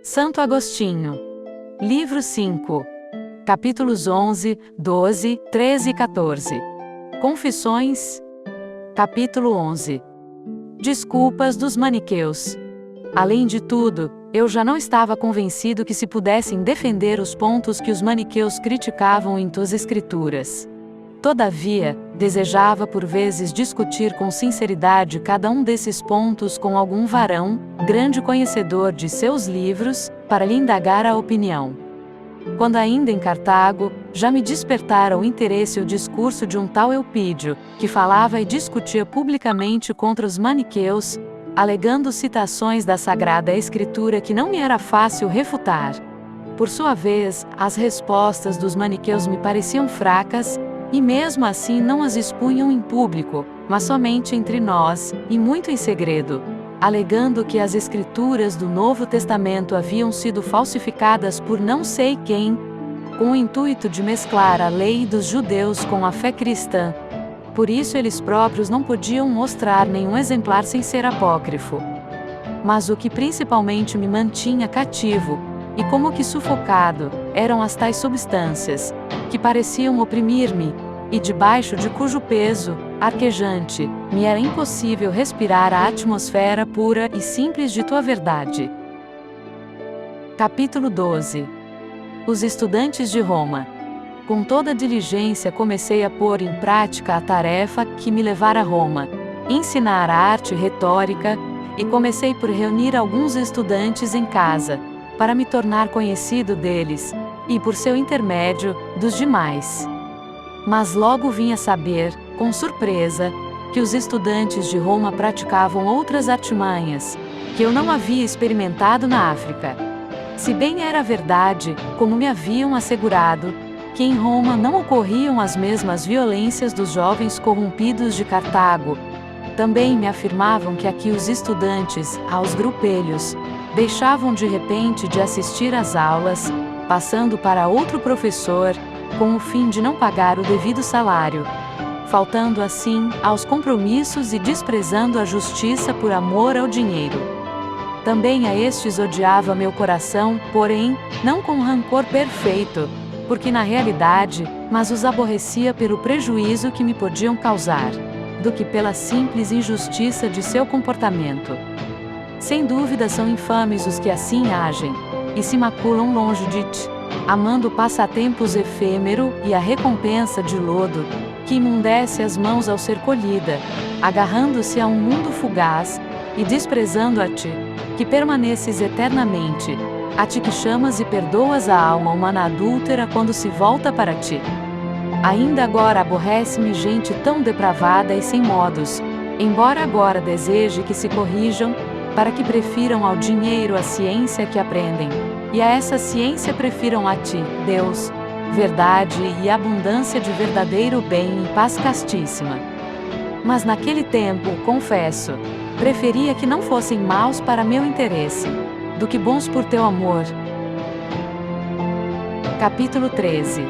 Santo Agostinho. Livro 5. Capítulos 11, 12, 13 e 14. Confissões. Capítulo 11. Desculpas dos maniqueus. Além de tudo, eu já não estava convencido que se pudessem defender os pontos que os maniqueus criticavam em tuas escrituras. Todavia, desejava por vezes discutir com sinceridade cada um desses pontos com algum varão, grande conhecedor de seus livros, para lhe indagar a opinião. Quando ainda em Cartago, já me despertara o interesse o discurso de um tal Eupídio, que falava e discutia publicamente contra os maniqueus, alegando citações da Sagrada Escritura que não me era fácil refutar. Por sua vez, as respostas dos maniqueus me pareciam fracas, e mesmo assim não as expunham em público, mas somente entre nós, e muito em segredo, alegando que as escrituras do Novo Testamento haviam sido falsificadas por não sei quem, com o intuito de mesclar a lei dos judeus com a fé cristã. Por isso eles próprios não podiam mostrar nenhum exemplar sem ser apócrifo. Mas o que principalmente me mantinha cativo, e como que sufocado, eram as tais substâncias, que pareciam oprimir-me, e debaixo de cujo peso, arquejante, me era impossível respirar a atmosfera pura e simples de tua verdade. Capítulo 12. Os estudantes de Roma. Com toda diligência comecei a pôr em prática a tarefa que me levara a Roma, ensinar a arte retórica, e comecei por reunir alguns estudantes em casa, para me tornar conhecido deles, e por seu intermédio, dos demais. Mas logo vim a saber, com surpresa, que os estudantes de Roma praticavam outras artimanhas, que eu não havia experimentado na África. Se bem era verdade, como me haviam assegurado, que em Roma não ocorriam as mesmas violências dos jovens corrompidos de Cartago, também me afirmavam que aqui os estudantes, aos grupelhos, deixavam de repente de assistir às aulas, passando para outro professor, com o fim de não pagar o devido salário, faltando assim aos compromissos e desprezando a justiça por amor ao dinheiro. Também a estes odiava meu coração, porém, não com rancor perfeito, porque na realidade, mas os aborrecia pelo prejuízo que me podiam causar, do que pela simples injustiça de seu comportamento. Sem dúvida são infames os que assim agem, e se maculam longe de ti, amando passatempos efêmero e a recompensa de lodo, que imundece as mãos ao ser colhida, agarrando-se a um mundo fugaz, e desprezando a ti, que permaneces eternamente, a ti que chamas e perdoas a alma humana adúltera quando se volta para ti. Ainda agora aborrece-me gente tão depravada e sem modos, embora agora deseje que se corrijam, para que prefiram ao dinheiro a ciência que aprendem, e a essa ciência prefiram a ti, Deus, verdade e abundância de verdadeiro bem e paz castíssima. Mas naquele tempo, confesso, preferia que não fossem maus para meu interesse, do que bons por teu amor. Capítulo 13.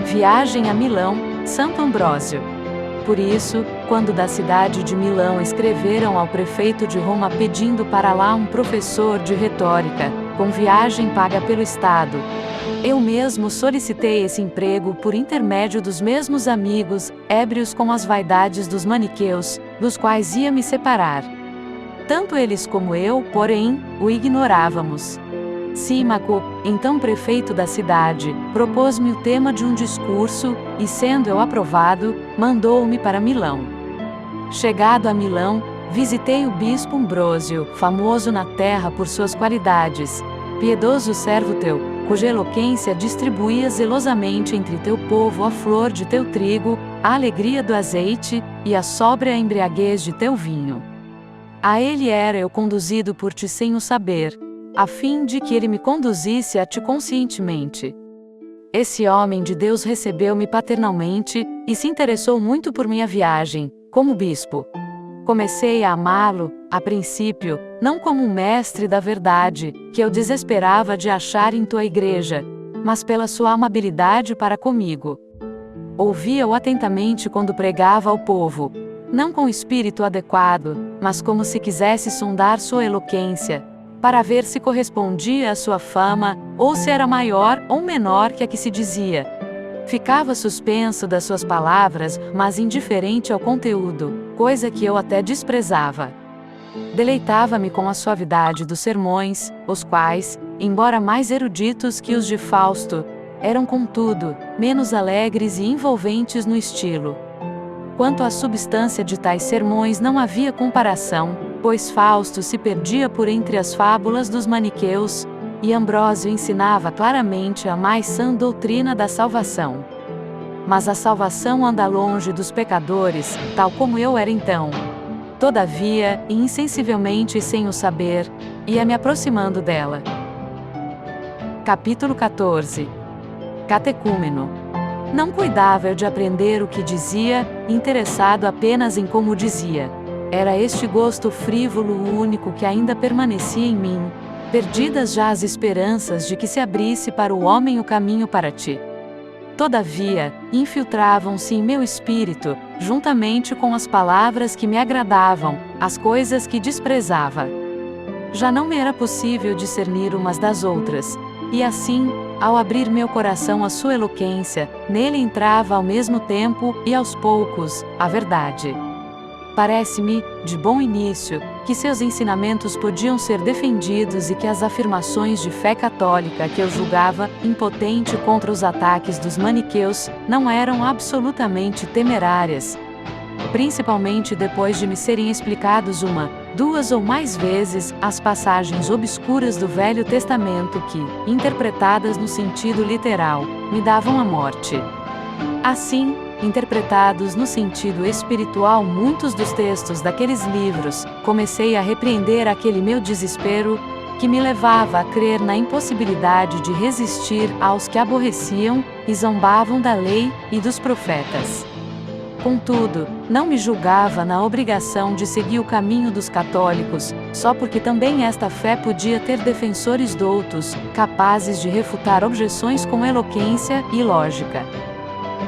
Viagem a Milão, Santo Ambrósio. Por isso, quando da cidade de Milão escreveram ao prefeito de Roma pedindo para lá um professor de retórica, com viagem paga pelo Estado, eu mesmo solicitei esse emprego por intermédio dos mesmos amigos, ébrios com as vaidades dos maniqueus, dos quais ia me separar. Tanto eles como eu, porém, o ignorávamos. Símaco, então prefeito da cidade, propôs-me o tema de um discurso, e sendo eu aprovado, mandou-me para Milão. Chegado a Milão, visitei o bispo Ambrósio, famoso na terra por suas qualidades, piedoso servo teu, cuja eloquência distribuía zelosamente entre teu povo a flor de teu trigo, a alegria do azeite, e a sóbria embriaguez de teu vinho. A ele era eu conduzido por ti sem o saber, a fim de que ele me conduzisse a ti conscientemente. Esse homem de Deus recebeu-me paternalmente, e se interessou muito por minha viagem, como bispo. Comecei a amá-lo, a princípio, não como um mestre da verdade, que eu desesperava de achar em tua igreja, mas pela sua amabilidade para comigo. Ouvia-o atentamente quando pregava ao povo, não com espírito adequado, mas como se quisesse sondar sua eloquência, para ver se correspondia à sua fama, ou se era maior ou menor que a que se dizia. Ficava suspenso das suas palavras, mas indiferente ao conteúdo, coisa que eu até desprezava. Deleitava-me com a suavidade dos sermões, os quais, embora mais eruditos que os de Fausto, eram contudo menos alegres e envolventes no estilo. Quanto à substância de tais sermões não havia comparação, pois Fausto se perdia por entre as fábulas dos maniqueus, e Ambrósio ensinava claramente a mais sã doutrina da salvação. Mas a salvação anda longe dos pecadores, tal como eu era então. Todavia, e insensivelmente e sem o saber, ia me aproximando dela. Capítulo 14. Catecúmeno. Não cuidava eu de aprender o que dizia, interessado apenas em como dizia. Era este gosto frívolo o único que ainda permanecia em mim, perdidas já as esperanças de que se abrisse para o homem o caminho para ti. Todavia, infiltravam-se em meu espírito, juntamente com as palavras que me agradavam, as coisas que desprezava. Já não me era possível discernir umas das outras, e assim, ao abrir meu coração à sua eloquência, nele entrava ao mesmo tempo, e aos poucos, a verdade. Parece-me, de bom início, que seus ensinamentos podiam ser defendidos e que as afirmações de fé católica que eu julgava impotente contra os ataques dos maniqueus não eram absolutamente temerárias, principalmente depois de me serem explicados duas ou mais vezes as passagens obscuras do Velho Testamento que, interpretadas no sentido literal, me davam a morte. Assim, interpretados no sentido espiritual muitos dos textos daqueles livros, comecei a repreender aquele meu desespero, que me levava a crer na impossibilidade de resistir aos que aborreciam e zombavam da lei e dos profetas. Contudo, não me julgava na obrigação de seguir o caminho dos católicos, só porque também esta fé podia ter defensores doutos, capazes de refutar objeções com eloquência e lógica.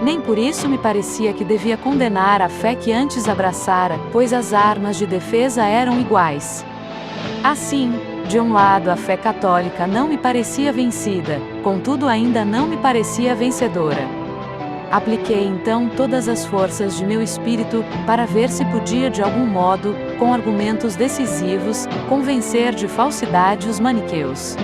Nem por isso me parecia que devia condenar a fé que antes abraçara, pois as armas de defesa eram iguais. Assim, de um lado a fé católica não me parecia vencida, contudo ainda não me parecia vencedora. Apliquei então todas as forças de meu espírito para ver se podia de algum modo, com argumentos decisivos, convencer de falsidade os maniqueus.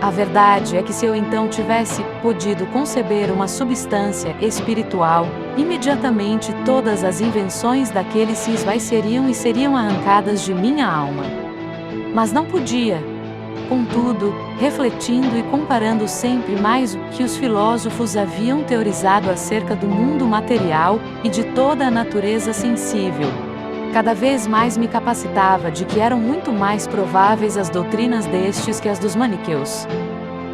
A verdade é que se eu então tivesse podido conceber uma substância espiritual, imediatamente todas as invenções daqueles se esvaeceriam e seriam arrancadas de minha alma. Mas não podia. Contudo, refletindo e comparando sempre mais o que os filósofos haviam teorizado acerca do mundo material e de toda a natureza sensível, cada vez mais me capacitava de que eram muito mais prováveis as doutrinas destes que as dos maniqueus.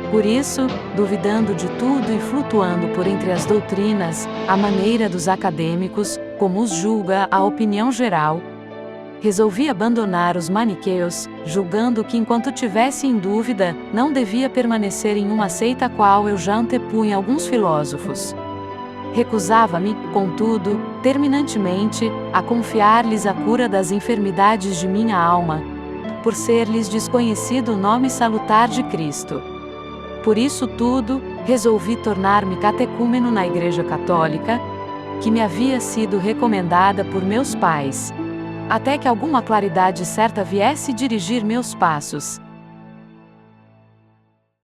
Por isso, duvidando de tudo e flutuando por entre as doutrinas, à maneira dos acadêmicos, como os julga a opinião geral, resolvi abandonar os maniqueus, julgando que enquanto tivesse em dúvida, não devia permanecer em uma seita a qual eu já antepunha alguns filósofos. Recusava-me, contudo, terminantemente, a confiar-lhes a cura das enfermidades de minha alma, por ser-lhes desconhecido o nome salutar de Cristo. Por isso tudo, resolvi tornar-me catecúmeno na Igreja Católica, que me havia sido recomendada por meus pais, até que alguma claridade certa viesse dirigir meus passos.